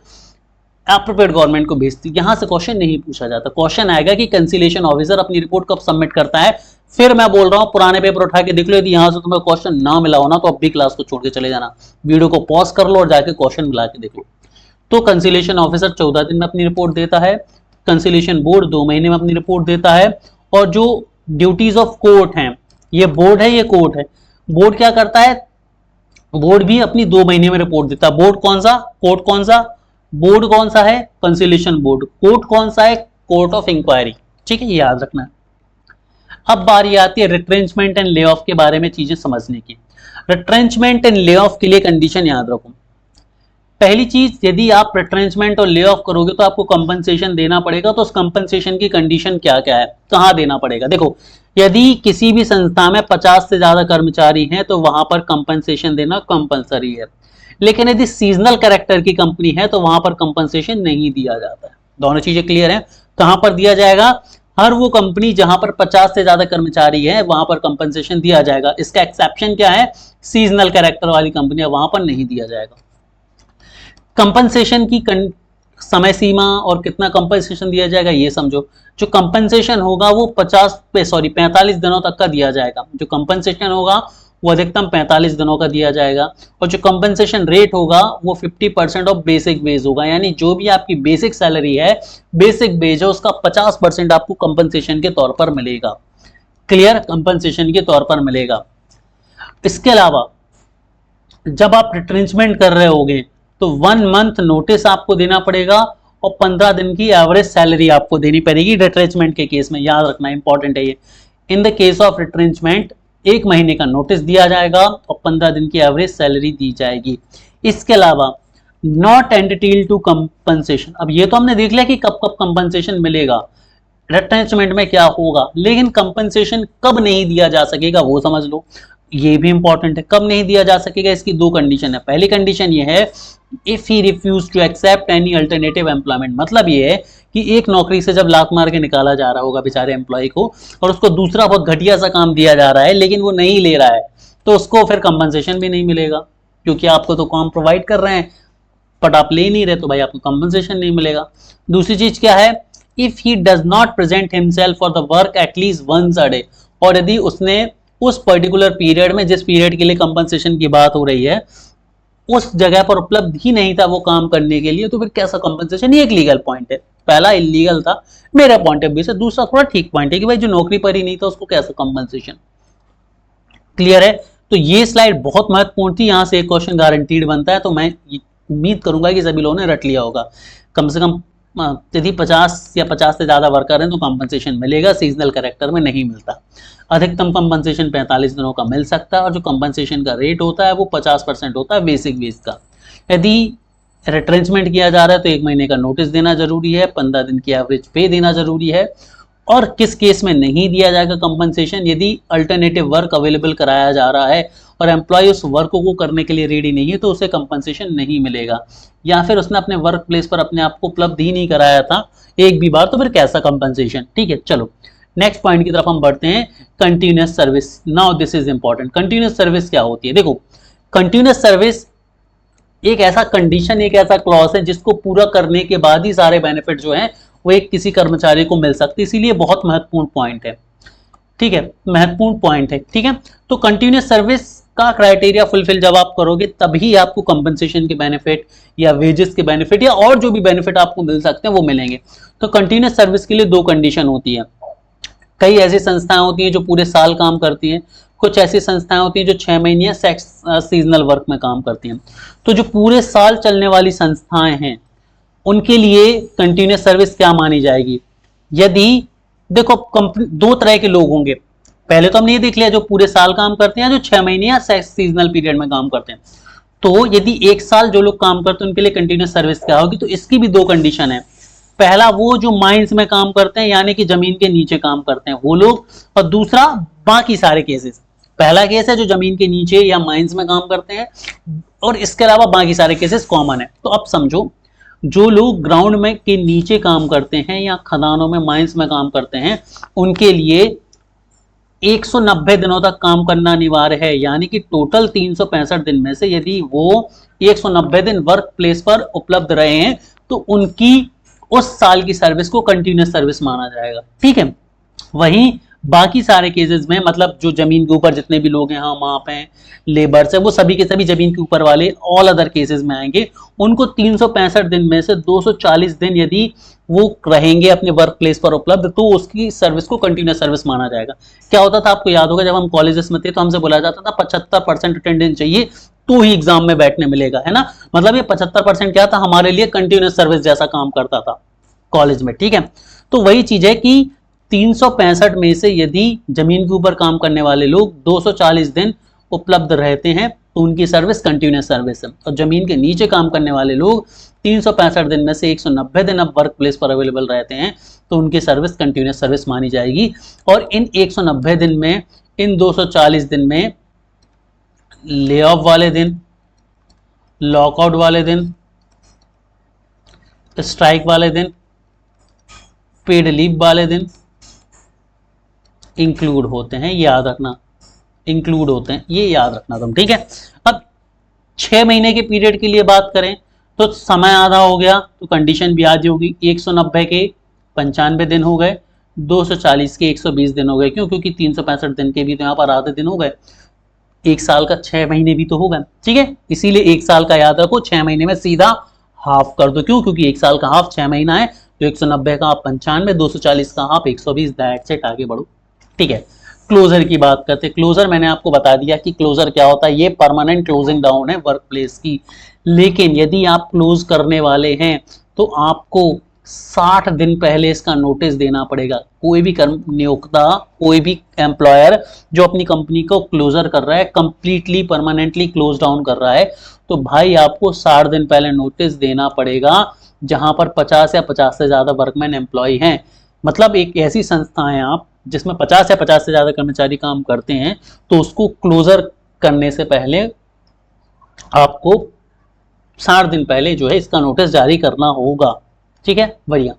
एप्रोप्रिएट गवर्नमेंट को भेजती। यहां से क्वेश्चन नहीं पूछा जाता, क्वेश्चन आएगा कि कंसिलेशन ऑफिसर अपनी रिपोर्ट कब सबमिट करता है। फिर मैं बोल रहा हूं पुराने पेपर उठा के देख लो, यदि यहां से तुम्हें क्वेश्चन ना मिला हो ना तो अब भी क्लास को छोड़ के चले जाना, वीडियो को पॉज कर लो और जाके क्वेश्चन मिला के देख लो। तो कंसिलेशन ऑफिसर 14 दिन में अपनी रिपोर्ट देता है, कंसिलेशन बोर्ड 2 महीने में अपनी रिपोर्ट देता है। और जो ड्यूटीज ऑफ कोर्ट हैं, ये बोर्ड है ये कोर्ट है, बोर्ड क्या करता है, बोर्ड भी अपनी 2 महीने में रिपोर्ट देता है। बोर्ड कौन सा, कोर्ट कौन सा, बोर्ड कौन सा है, कंसिलेशन बोर्ड, कोर्ट कौन सा है, कोर्ट ऑफ इंक्वायरी। ठीक है, ये याद रखना है। अब बारी आती है रिट्रेंचमेंट एंड ले ऑफ के बारे में चीजें समझने की। रिट्रेंचमेंट एंड ले ऑफ के लिए कंडीशन याद रखो। पहली चीज, यदि आप रिट्रेंचमेंट और ले ऑफ करोगे तो आपको कंपनसेशन देना पड़ेगा। तो उस कंपनसेशन की कंडीशन क्या क्या है, कहां देना पड़ेगा। देखो, यदि किसी भी संस्था में 50 से ज्यादा कर्मचारी हैं तो वहां पर कंपनसेशन देना कंपलसरी है। लेकिन यदि सीजनल कैरेक्टर की कंपनी है तो वहां पर कंपनसेशन नहीं दिया जाता है। दोनों चीजें क्लियर हैं। कहां पर दिया जाएगा, हर वो कंपनी जहां पर 50 से ज्यादा कर्मचारी है वहां पर कंपनसेशन दिया जाएगा। इसका एक्सेप्शन क्या है, सीजनल कैरेक्टर वाली कंपनियां, वहां पर नहीं दिया जाएगा। कंपनसेशन की समय सीमा और कितना कंपनसेशन दिया जाएगा ये समझो। जो कंपनसेशन होगा वो 45 दिनों तक का दिया जाएगा। जो कंपनसेशन होगा वो अधिकतम 45 दिनों का दिया जाएगा। और जो कंपनसेशन रेट होगा वो 50% ऑफ बेसिक वेज होगा, यानी जो भी आपकी बेसिक सैलरी है, बेसिक वेज है, उसका 50% आपको कंपनसेशन के तौर पर मिलेगा। क्लियर, कंपनसेशन के तौर पर मिलेगा। इसके अलावा जब आप रिट्रेंचमेंट कर रहे होगे तो 1 मंथ नोटिस आपको देना पड़ेगा और 15 दिन की एवरेज सैलरी आपको देनी पड़ेगी रिट्रेंचमेंट के केस में। याद रखना, इंपॉर्टेंट है ये। In the case of retrenchment 1 महीने का नोटिस दिया जाएगा और 15 दिन की एवरेज सैलरी दी जाएगी। इसके अलावा नॉट एंटिटील्ड टू कंपनसेशन। अब ये तो हमने देख लिया कि कब कब कंपनसेशन मिलेगा, रिट्रेंचमेंट में क्या होगा, लेकिन कंपनसेशन कब नहीं दिया जा सकेगा वो समझ लो। ये भी इंपॉर्टेंट है, कब नहीं दिया जा सकेगा, इसकी 2 कंडीशन है। पहली कंडीशन ये है, if he refuse to accept any alternative employment. मतलब ये है कि एक नौकरी से जब लात मार के निकाला जा रहा होगा बेचारे एम्प्लॉय को और उसको दूसरा बहुत घटिया सा काम दिया जा रहा है लेकिन वो नहीं ले रहा है, तो उसको फिर कंपनसेशन भी नहीं मिलेगा, क्योंकि आपको तो काम प्रोवाइड कर रहे हैं बट आप ले नहीं रहे, तो भाई आपको कंपनसेशन नहीं मिलेगा। दूसरी चीज क्या है, if he does not present himself for the work at least once a day. और यदि उसने उस पर्टिकुलर पीरियड में, जिस पीरियड के लिए कंपनसेशन की बात हो रही है, उस जगह पर उपलब्ध ही नहीं था वो काम करने के लिए, तो फिर कैसा कंपनसेशन। ये एक लीगल पॉइंट है, पहला इलीगल था मेरे पॉइंट ऑफ व्यू से, दूसरा थोड़ा ठीक पॉइंट है कि भाई जो नौकरी पर ही नहीं था उसको कैसा कंपनसेशन। क्लियर है। तो ये स्लाइड बहुत महत्वपूर्ण थी, यहां से एक क्वेश्चन गारंटीड बनता है, तो मैं उम्मीद करूंगा कि सभी लोगों ने रट लिया होगा। कम से कम यदि 50 या 50 से ज्यादा वर्कर हैं तो कंपनसेशन मिलेगा, सीजनल कैरेक्टर में नहीं मिलता। अधिकतम कंपनसेशन 45 दिनों का मिल सकता है और जो कंपनसेशन का रेट होता है वो 50% होता है बेसिक वेज का। यदि रिट्रेंचमेंट किया जा रहा है तो 1 महीने का नोटिस देना जरूरी है, 15 दिन की एवरेज पे देना जरूरी है। और किस केस में नहीं दिया जाएगा कंपनसेशन, यदि अल्टरनेटिव वर्क अवेलेबल कराया जा रहा है और एम्प्लॉय उस वर्क को करने के लिए रेडी नहीं है तो उसे कंपनसेशन नहीं मिलेगा, या फिर उसने अपने वर्क प्लेस पर अपने आप को उपलब्ध ही नहीं कराया था एक भी बार, तो फिर कैसा कंपनसेशन। ठीक है, चलो नेक्स्ट पॉइंट की तरफ हम बढ़ते हैं, continuous service. Now this is important. Continuous service क्या होती है, देखो कंटिन्यूअस सर्विस एक ऐसा कंडीशन, एक ऐसा क्लॉज है जिसको पूरा करने के बाद ही सारे बेनिफिट जो हैं वो एक किसी कर्मचारी को मिल सकते, इसीलिए बहुत महत्वपूर्ण पॉइंट है। ठीक है, महत्वपूर्ण पॉइंट है। ठीक है, तो कंटिन्यूअस सर्विस का क्राइटेरिया फुलफिल जब आप करोगे तभी आपको कंपनसेशन के बेनिफिट या वेजेस के बेनिफिट या और जो भी बेनिफिट आपको मिल सकते हैं वो मिलेंगे। तो कंटिन्यूअस सर्विस के लिए 2 कंडीशन होती है। कई ऐसी संस्थाएं होती हैं जो पूरे साल काम करती हैं, कुछ ऐसी संस्थाएं होती हैं जो 6 महीने या सीजनल वर्क में काम करती हैं। तो जो पूरे साल चलने वाली संस्थाएं हैं उनके लिए कंटिन्यूअस सर्विस क्या मानी जाएगी, यदि देखो 2 तरह के लोग होंगे। पहले तो हमने ये देख लिया जो पूरे साल काम करते हैं, जो 6 महीने या सीजनल पीरियड में काम करते हैं। तो यदि 1 साल जो लोग काम करते हैं उनके लिए कंटिन्यूअस सर्विस क्या होगी, तो इसकी भी 2 कंडीशन है। पहला वो जो माइंस में काम करते हैं यानी कि जमीन के नीचे काम करते हैं वो लोग, और दूसरा बाकी सारे केसेस। पहला केस है जो जमीन के नीचे या माइंस में काम करते हैं और इसके अलावा बाकी सारे केसेस कॉमन है। तो अब समझो, जो लोग ग्राउंड में के नीचे काम करते हैं या खदानों में, माइंस में काम करते हैं, उनके लिए 190 दिनों तक काम करना अनिवार्य है। यानी कि टोटल 365 दिन में से यदि वो 190 दिन वर्क प्लेस पर उपलब्ध रहे हैं तो उनकी उस साल की सर्विस को कंटिन्यूअस सर्विस माना जाएगा। ठीक है, वहीं बाकी सारे केसेस में मतलब जो जमीन के ऊपर जितने भी लोग हैं, हम वहां पे लेबर्स है, वो सभी के सभी जमीन के ऊपर वाले ऑल अदर केसेस में आएंगे। उनको 365 दिन में से 240 दिन यदि वो रहेंगे अपने वर्क प्लेस पर उपलब्ध, तो उसकी सर्विस को कंटिन्यूअस सर्विस माना जाएगा। क्या होता था आपको याद होगा, जब हम कॉलेजेस में थे तो हमसे बोला जाता था 75% अटेंडेंस चाहिए तो ही एग्जाम में बैठने मिलेगा, है ना। मतलब ये 75% क्या था, हमारे लिए कंटिन्यूअस सर्विस जैसा काम करता था कॉलेज में। ठीक है, तो वही चीज है कि 365 में से यदि जमीन के ऊपर काम करने वाले लोग 240 दिन उपलब्ध रहते हैं तो उनकी सर्विस कंटिन्यूअस सर्विस है, और जमीन के नीचे काम करने वाले लोग 365 दिन में से 190 दिन अब वर्क प्लेस पर अवेलेबल रहते हैं तो उनकी सर्विस कंटिन्यूअस सर्विस मानी जाएगी। और इन 190 दिन में, इन 240 दिन में ले ऑफ वाले दिन, लॉकआउट वाले दिन, स्ट्राइक वाले दिन, पेड लीव वाले दिन इंक्लूड होते हैं, याद रखना, इंक्लूड होते हैं, ये याद रखना तुम। ठीक है, अब 6 महीने के पीरियड के लिए बात करें तो समय आधा हो गया तो कंडीशन भी आधी होगी। 190 के 95 दिन हो गए, 240 के 120 दिन हो गए। क्यों? क्योंकि 365 दिन के भी तो यहाँ पर आधे दिन हो गए, एक साल का 6 महीने भी तो होगा। ठीक है, इसीलिए एक साल का याद रखो, 6 महीने में सीधा हाफ कर दो। क्यों? क्योंकि एक साल का हाफ 6 महीना है, तो 190 का हाफ 95, 240 का हाफ 120, दैट सेट, आगे बढ़ो। ठीक है, क्लोजर की बात करते हैं। क्लोजर मैंने आपको बता दिया कि क्लोजर क्या होता है, ये परमानेंट क्लोजिंग डाउन है वर्क प्लेस की। लेकिन यदि आप क्लोज करने वाले हैं तो आपको 60 दिन पहले इसका नोटिस देना पड़ेगा। कोई भी नियोक्ता, कोई भी एम्प्लॉयर जो अपनी कंपनी को क्लोजर कर रहा है, कंप्लीटली परमानेंटली क्लोज डाउन कर रहा है, तो भाई आपको 60 दिन पहले नोटिस देना पड़ेगा। जहां पर 50 या 50 से ज्यादा वर्कमैन एम्प्लॉय हैं, मतलब एक ऐसी संस्था है आप जिसमें 50 या 50 से ज्यादा कर्मचारी काम करते हैं, तो उसको क्लोजर करने से पहले आपको 60 दिन पहले जो है इसका नोटिस जारी करना होगा। ठीक है, बढ़िया।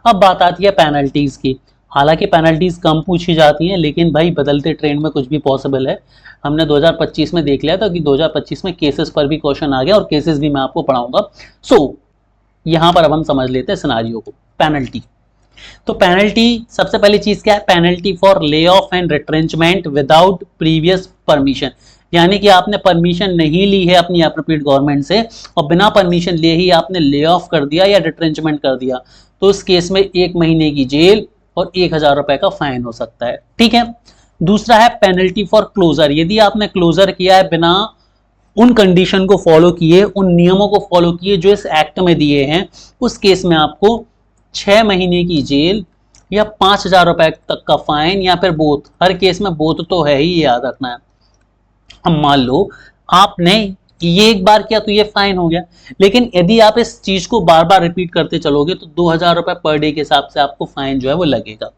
अब बात आती है पेनल्टीज की। हालांकि पेनल्टीज कम पूछी जाती हैं, लेकिन भाई बदलते ट्रेंड में कुछ भी पॉसिबल है। हमने 2025 में देख लिया था कि 2025 में केसेस पर भी क्वेश्चन आ गया, और केसेस भी मैं आपको पढ़ाऊंगा। सो यहां पर अब हम समझ लेते हैं सिनारियो को। पेनल्टी, तो पेनल्टी सबसे पहली चीज क्या है, penalty for lay off and retrenchment without previous permission. यानी कि आपने परमिशन नहीं ली है अपनी एप्रोप्रिएट गवर्नमेंट से, और बिना परमिशन लिए ही आपने ले ऑफ कर दिया या रिट्रेंचमेंट कर दिया, तो उस केस में 1 महीने की जेल और 1000 रुपए का फाइन हो सकता है। ठीक है, दूसरा है पेनल्टी फॉर क्लोजर। यदि आपने क्लोजर किया है बिना उन कंडीशन को फॉलो किए, उन नियमों को फॉलो किए जो इस एक्ट में दिए हैं, उस केस में आपको 6 महीने की जेल या 5000 रुपए तक का फाइन, या फिर बोथ। हर केस में बोथ तो है ही, याद रखना है। अब मान लो आपने ये एक बार किया तो ये फाइन हो गया, लेकिन यदि आप इस चीज को बार बार रिपीट करते चलोगे तो 2000 रुपए पर डे के हिसाब से आपको फाइन जो है वो लगेगा,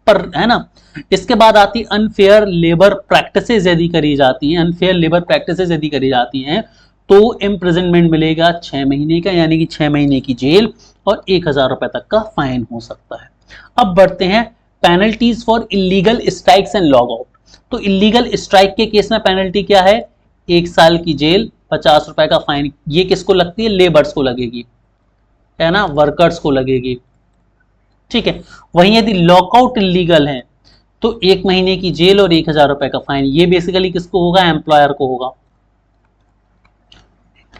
पर है ना। इसके बाद आती अनफेयर लेबर प्रैक्टिसेस यदि करी जाती हैं, अनफेयर लेबर प्रैक्टिसेस यदि करी जाती हैं तो इम्प्रिजनमेंट मिलेगा 6 महीने का, यानी कि 6 महीने की जेल और 1000 रुपए तक का फाइन हो सकता है। अब बढ़ते हैं penalties for illegal strikes and lockout. तो इलीगल स्ट्राइक के केस में पेनल्टी क्या है, 1 साल की जेल, 50 रुपए का फाइन। ये किसको लगती है, लेबर्स को लगेगी, है ना, वर्कर्स को लगेगी। ठीक है, वहीं यदि लॉकआउट इलीगल है तो 1 महीने की जेल और 1000 रुपए का फाइन। ये बेसिकली किसको होगा, एम्प्लॉयर को होगा,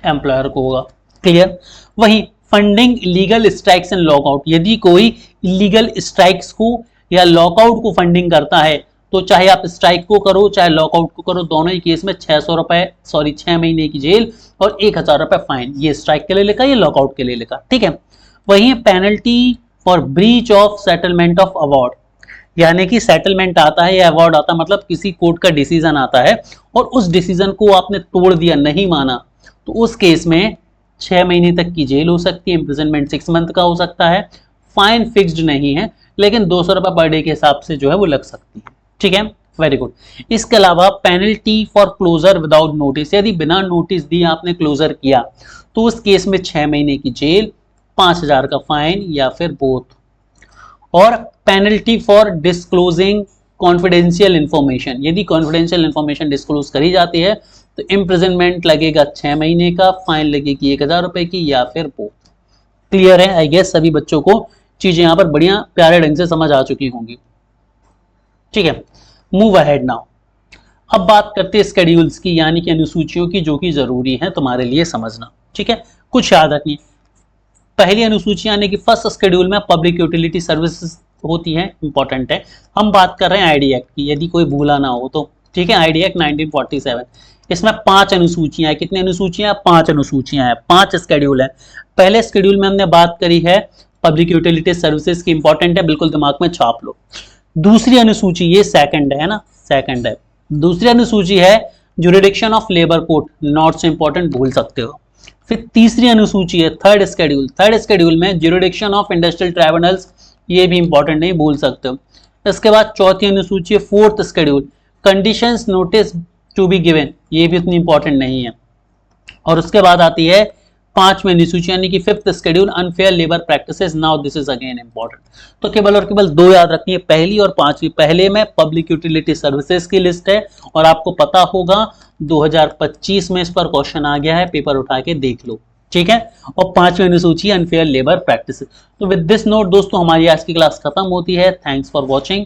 एम्प्लॉयर को होगा। क्लियर। वहीं funding illegal strikes and lockout, यदि कोई इलीगल स्ट्राइक्स को या लॉकआउट को फंडिंग करता है, तो चाहे आप स्ट्राइक को करो चाहे लॉकआउट को करो, दोनों ही केस में 600 रुपए, 6 महीने की जेल और 1000 रुपए फाइन। ये स्ट्राइक के लिए लिखा, ये लॉकआउट के लिए लिखा। ठीक है, वहीं penalty for breach of settlement of award, यानी कि सेटलमेंट आता है या अवार्ड आता है, मतलब किसी कोर्ट का डिसीजन आता है और उस डिसीजन को आपने तोड़ दिया, नहीं माना, तो उस केस में 6 महीने तक की जेल हो सकती है, इंप्रिजनमेंट 6 मंथ का हो सकता है, फाइन फिक्स्ड नहीं है, लेकिन 200 रुपए पर डे के हिसाब से जो है वो लग सकती है। ठीक है, वेरी गुड। इसके अलावा penalty for closure without notice, यदि बिना नोटिस दिए आपने क्लोजर किया तो उस केस में 6 महीने की जेल, 5000 का फाइन या फिर बोथ। और penalty for disclosing confidential information, यदि कॉन्फिडेंशियल इंफॉर्मेशन डिस्क्लोज करी जाती है तो इम्प्रिजनमेंट लगेगा 6 महीने का, फाइन लगेगी 1000 रुपए की या फिर बोथ। क्लियर है? आई गेस सभी बच्चों को चीजें यहाँ पर बढ़िया प्यारे ढंग से समझ आ चुकी होंगी। ठीक है, मूव अहेड नाउ। अब बात करते हैं स्केड्यूल्स की, यानी कि अनुसूचियों की, जो कि जरूरी है तुम्हारे लिए समझना। ठीक है, कुछ याद रखिए। पहली अनुसूची यानी कि फर्स्ट शेड्यूल में पब्लिक यूटिलिटी सर्विसेज होती है, इंपॉर्टेंट है। हम बात कर रहे हैं आईडी एक्ट की, यदि कोई भूला ना हो तो। ठीक है, आईडी एक्ट 1947, इसमें 5 अनुसूचियां हैं। कितनी अनुसूचियां? 5 अनुसूचियां हैं, 5 शेड्यूल है। पहले शेड्यूल में हमने बात करी है पब्लिक यूटिलिटी सर्विसेज की, इंपॉर्टेंट है, बिल्कुल दिमाग में छाप लो। दूसरी अनुसूची, ये सेकंड है ना, सेकंड है। दूसरी अनुसूची है jurisdiction of labour court, not से इंपॉर्टेंट, भूल सकते हो। फिर तीसरी अनुसूची है थर्ड शेड्यूल। थर्ड शेड्यूल में जुरिडिक्शन ऑफ इंडस्ट्रियल ट्राइब्यूनल्स, ये भी इंपॉर्टेंट नहीं, भूल सकते हो। इसके बाद चौथी अनुसूची है fourth schedule, conditions notice to be given, ये भी उतनी इंपॉर्टेंट नहीं है। और उसके बाद आती है पांचवी अनुसूची यानी कि fifth schedule, unfair labour practices. Now this is again important. तो केवल और केवल 2 याद रखनी है, पहली और पांचवी। पहले में पब्लिक यूटिलिटी सर्विसेज की लिस्ट है, और आपको पता होगा 2025 में इस पर क्वेश्चन आ गया है, पेपर उठा के देख लो। ठीक है, और पांचवी अनुसूची अनफेयर लेबर प्रैक्टिसेस। तो विद दिस नोट दोस्तों हमारी आज की क्लास खत्म होती है। Thanks for watching.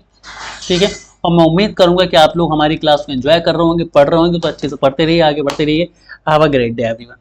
ठीक है, और मैं उम्मीद करूंगा कि आप लोग हमारी क्लास को एंजॉय कर रहे होंगे, पढ़ रहे होंगे, तो अच्छे से पढ़ते रहिए, आगे बढ़ते रहिए। Have a great day everyone.